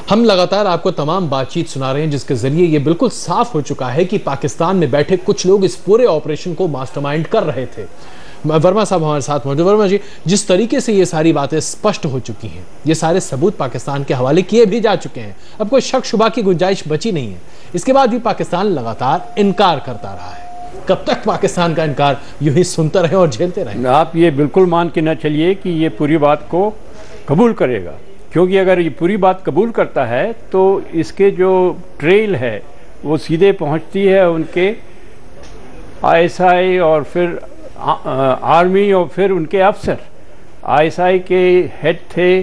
हम लगातार आपको तमाम बातचीत सुना रहे हैं जिसके जरिए ये बिल्कुल साफ हो चुका है कि पाकिस्तान में बैठे कुछ लोग इस पूरे ऑपरेशन को मास्टरमाइंड कर रहे थे। वर्मा साहब हमारे साथ मौजूद। वर्मा जी, जिस तरीके से ये सारी बातें स्पष्ट हो चुकी हैं, ये सारे सबूत पाकिस्तान के हवाले किए भी जा चुके हैं, अब कोई शक शुबा की गुंजाइश बची नहीं है। इसके बाद भी पाकिस्तान लगातार इनकार करता रहा है। कब तक पाकिस्तान का इनकार यूं ही सुनते रहे और झेलते रहे? आप ये बिल्कुल मान के न चलिए कि ये पूरी बात को कबूल करेगा, क्योंकि अगर ये पूरी बात कबूल करता है तो इसके जो ट्रेल है वो सीधे पहुंचती है उनके आईएसआई और फिर आर्मी और फिर उनके अफसर। आईएसआई के हेड थे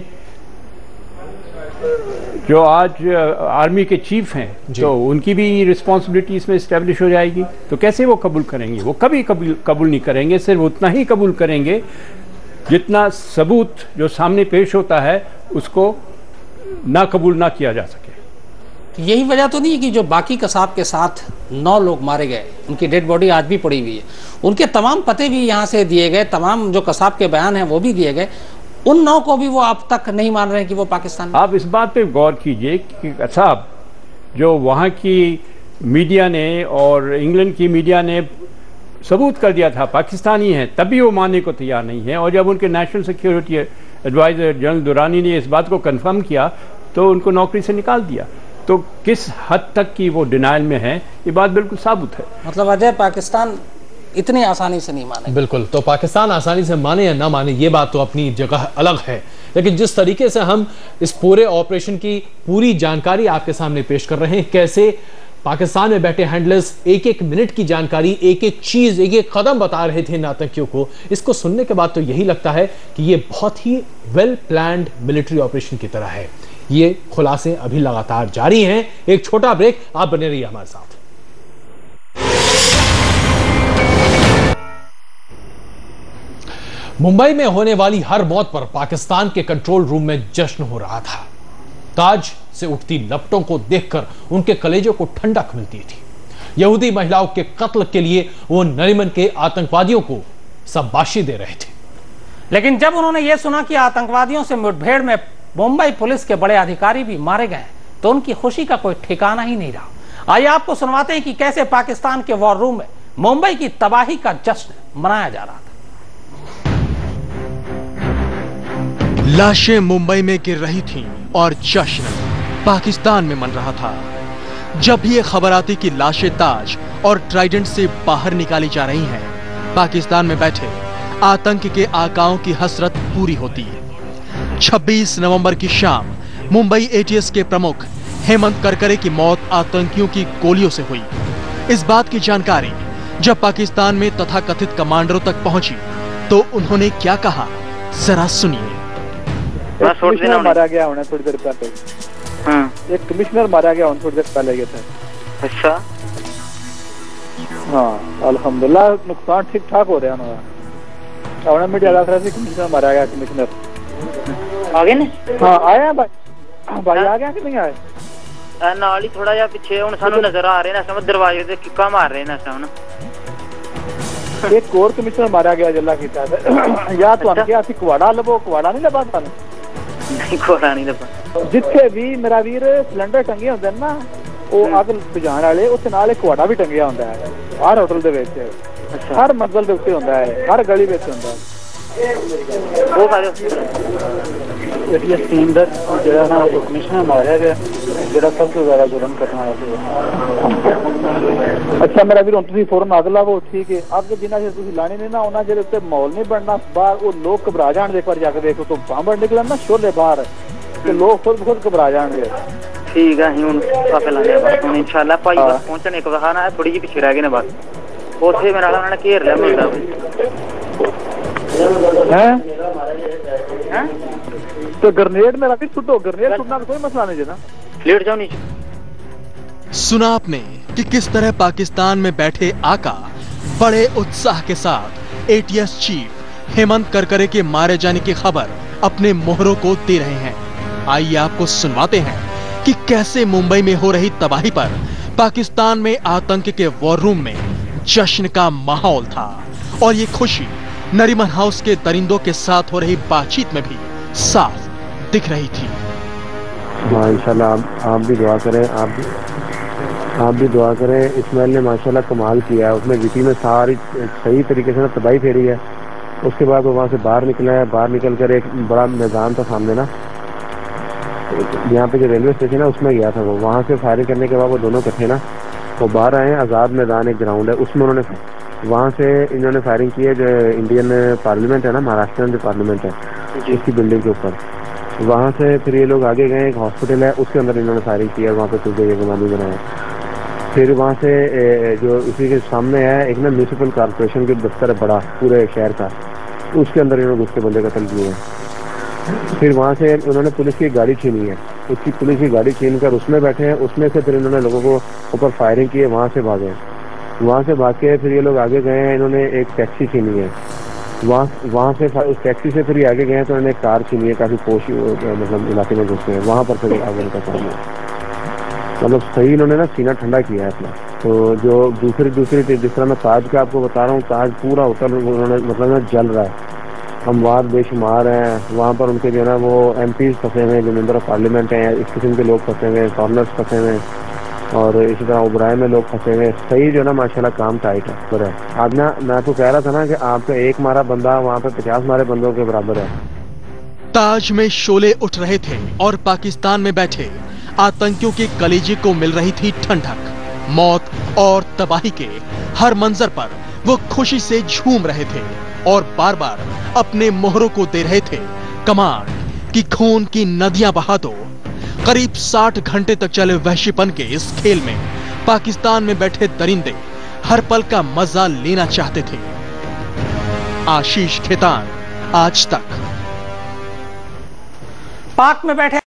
जो आज आर्मी के चीफ हैं, तो उनकी भी रिस्पॉन्सिबिलिटी इसमें इस्टेब्लिश हो जाएगी। तो कैसे वो कबूल करेंगे? वो कभी कबूल नहीं करेंगे। सिर्फ उतना ही कबूल करेंगे जितना सबूत जो सामने पेश होता है उसको ना कबूल ना किया जा सके। यही वजह तो नहीं है कि जो बाकी कसाब के साथ 9 लोग मारे गए, उनकी डेड बॉडी आज भी पड़ी हुई है, उनके तमाम पते भी यहाँ से दिए गए, तमाम जो कसाब के बयान हैं वो भी दिए गए, उन 9 को भी वो अब तक नहीं मान रहे हैं कि वो पाकिस्तान। आप इस बात पे गौर कीजिए कि कसाब जो वहाँ की मीडिया ने और इंग्लैंड की मीडिया ने सबूत कर दिया था पाकिस्तानी है, तब भी वो मानने को तैयार नहीं है। और जब उनके national security adviser general Durrani ने इस बात को कंफर्म किया तो उनको नौकरी से निकाल दिया। तो किस हद तक की वो डिनाइल में है, ये बात बिल्कुल साबुत है। मतलब अजय, पाकिस्तान इतनी आसानी से नहीं माने। बिल्कुल, तो पाकिस्तान आसानी से माने या ना माने ये बात तो अपनी जगह अलग है, लेकिन जिस तरीके से हम इस पूरे ऑपरेशन की पूरी जानकारी आपके सामने पेश कर रहे हैं, कैसे पाकिस्तान में बैठे हैंडलर्स एक एक मिनट की जानकारी, एक एक चीज, एक एक कदम बता रहे थे इन आतंकियों को, इसको सुनने के बाद तो यही लगता है कि ये बहुत ही वेल प्लान्ड मिलिट्री ऑपरेशन की तरह है। ये खुलासे अभी लगातार जारी हैं। एक छोटा ब्रेक, आप बने रहिए हमारे साथ। मुंबई में होने वाली हर मौत पर पाकिस्तान के कंट्रोल रूम में जश्न हो रहा था। ताज से उठती लपटों को देखकर उनके कलेजों को ठंडक मिलती थी। यहूदी महिलाओं के कत्ल के लिए वो नरीमन के आतंकवादियों को शाबाशी दे रहे थे। लेकिन जब उन्होंने ये सुना कि आतंकवादियों से मुठभेड़ में मुंबई पुलिस के बड़े अधिकारी भी मारे गए, तो उनकी खुशी का कोई ठिकाना ही नहीं रहा। आइए आपको सुनवाते हैं कि कैसे पाकिस्तान के वॉर रूम में मुंबई की तबाही का जश्न मनाया जा रहा था। लाशें मुंबई में गिर रही थीं और जश्न पाकिस्तान में मन रहा था। जब भी ये खबर आती कि लाशें ताज और ट्राइडेंट से बाहर निकाली जा रही हैं, पाकिस्तान में बैठे आतंक के आकाओं की हसरत पूरी होती है। 26 नवंबर की शाम मुंबई एटीएस के प्रमुख हेमंत करकरे की मौत आतंकियों की गोलियों से हुई। इस बात की जानकारी जब पाकिस्तान में तथाकथित कमांडरों तक पहुंची तो उन्होंने क्या कहा, जरा सुनिए। कमिश्नर मारा गया होना थोड़ी देर पहले। एक कमिश्नर मारा गया होना थोड़ी देर पहले गया था। अच्छा, हाँ अल्हम्दुलिल्लाह नुकसान ठीक ठाक हो रहा है। मीडिया कमिश्नर मारा गया। कमिश्नर आ गए ने? हाँ आया भाई आ गया कि नहीं आए? नाल ही थोड़ा जिहा पिछे हुण सानू नजर आ रहे ने, समझ दरवाजे ते किक्का मार रहे ने सामने। एक और कमिश्नर मारा गया जल्ला की था या तो क्या सी कुवाड़ा लबो, कुवाड़ा नहीं लबा था? नहीं कुवाड़ा नहीं लबा। जिथे भी मेरा वीर सिलेंडर टंगे होंदे ना, वो अग बुझाण वाले उत्थे नाल एक कुवाड़ा भी टंगिया होंदा है हर होटल दे विच। हर मंजिल दे उत्ते होंदा है, हर गली विच होंदा है। वो सारे ये सींदर जेड़ा ना कमिश्नर मारा गया, जेड़ा सबसे ज्यादा जुर्म करने वाला। अच्छा मेरा वीर हुण तुसीं फौरन अग लावो, ठीक है? अग जिन्ना चेर तुसीं लानी नहीं ना उन्ना चेर उत्ते माहौल नहीं बनना। बाहर वो लोग घबरा जाणगे, एक बार जाके देखो तो बंब निकलन ना शोले बाहर, ते लोग खुद घबरा जाणगे। ठीक है, हुण पापे लाने बस हुण इंशाअल्लाह भाई बस पहुंचने को कहा ना, थोड़ी जी पीछे रह गए ने बस। उसे मेरा उन्होंने घेर लिया मुंडा है। तो ग्रेनेड मेरा भी सुटो, ग्रेनेड सुटना कोई मसला नहीं है ना, लेट जाओ नीचे। सुना आपने कि किस तरह पाकिस्तान में बैठे आका बड़े उत्साह के साथ एटीएस चीफ हेमंत करकरे के मारे जाने की खबर अपने मोहरों को दे रहे हैं। आइए आपको सुनवाते हैं कि कैसे मुंबई में हो रही तबाही पर पाकिस्तान में आतंक के वॉर रूम में जश्न का माहौल था और ये खुशी नरीमन हाउस के दरिंदों के साथ हो रही बातचीत में भी साफ दिख रही थी। हाँ इंशाल्लाह आप भी दुआ करें, आप भी दुआ करें। इस्माइल ने माशाल्लाह कमाल किया है, उसने वीपी में सारी सही तरीके से ना तबाही फेरी है। उसके बाद वो वहाँ से बाहर निकला है, बाहर निकल कर एक बड़ा मैदान था सामने ना, यहाँ पे जो रेलवे स्टेशन है उसमें गया था वो। वहाँ से फायरिंग करने के बाद वो दोनों इकट्ठे ना वो बाहर आए हैं। आज़ाद मैदान एक ग्राउंड है, उसमें उन्होंने वहाँ से इन्होंने फायरिंग की है। जो इंडियन पार्लियामेंट है ना, महाराष्ट्र जो पार्लियामेंट है, उसकी बिल्डिंग के ऊपर। वहाँ से फिर ये लोग आगे गए, एक हॉस्पिटल है उसके अंदर इन्होंने फायरिंग की है, वहाँ पे कुछ जगह गुमानी बनाया। फिर वहाँ से जो उसी के सामने है एक ना म्यूनसिपल कॉर्पोरेशन के दफ्तर है बड़ा पूरे शहर का, उसके अंदर इन्होंने घुस के बंदे कत्ल किए हैं। फिर वहाँ से उन्होंने पुलिस की गाड़ी छीनी है, उसकी पुलिस की गाड़ी छीन कर उसमें बैठे हैं। उसमें से फिर इन्होंने लोगों को ऊपर फायरिंग की है, वहाँ से भागे। वहाँ से भाग के फिर ये लोग आगे गए हैं, इन्होंने एक टैक्सी छीनी है। वहाँ से उस टैक्सी से फिर ये आगे गए हैं तो इन्होंने एक कार छीनी है, काफी पोश मतलब इलाके में घुसे हैं। वहाँ पर फिर आगे का काम है, मतलब सही इन्होंने ना सीना ठंडा किया है अपना। तो जो दूसरी जिस तरह मैं ताज का आपको बता रहा हूँ, ताज पूरा होटल उन्होंने मतलब ना जल रहा है, अमवात बेशुमार हैं। वहाँ पर उनके जो है ना वो एमपीज फंसे हुए हैं, जो मेंबर ऑफ पार्लियामेंट हैं, इस किस्म के लोग फंसे हुए हैं, फॉरनर्स फंसे हुए हैं, और इसी तरह ओबराय में लोग फंसे हुए हैं। सही जो है ना माशाल्लाह काम टाइट है पर है। आज ना मैं आपको कह रहा था ना कि आपका एक मारा बंदा वहाँ पे 50 मारे बंदों के बराबर है। ताज में शोले उठ रहे थे और पाकिस्तान में बैठे आतंकियों के कलेजे को मिल रही थी ठंडक। मौत और तबाही के हर मंजर पर वो खुशी से झूम रहे थे और बार बार अपने मोहरों को दे रहे थे कमांड कि खून की नदियां बहा दो। करीब 60 घंटे तक चले वहशीपन के इस खेल में पाकिस्तान में बैठे दरिंदे हर पल का मजा लेना चाहते थे। आशीष खेतान, आज तक। पाक में बैठे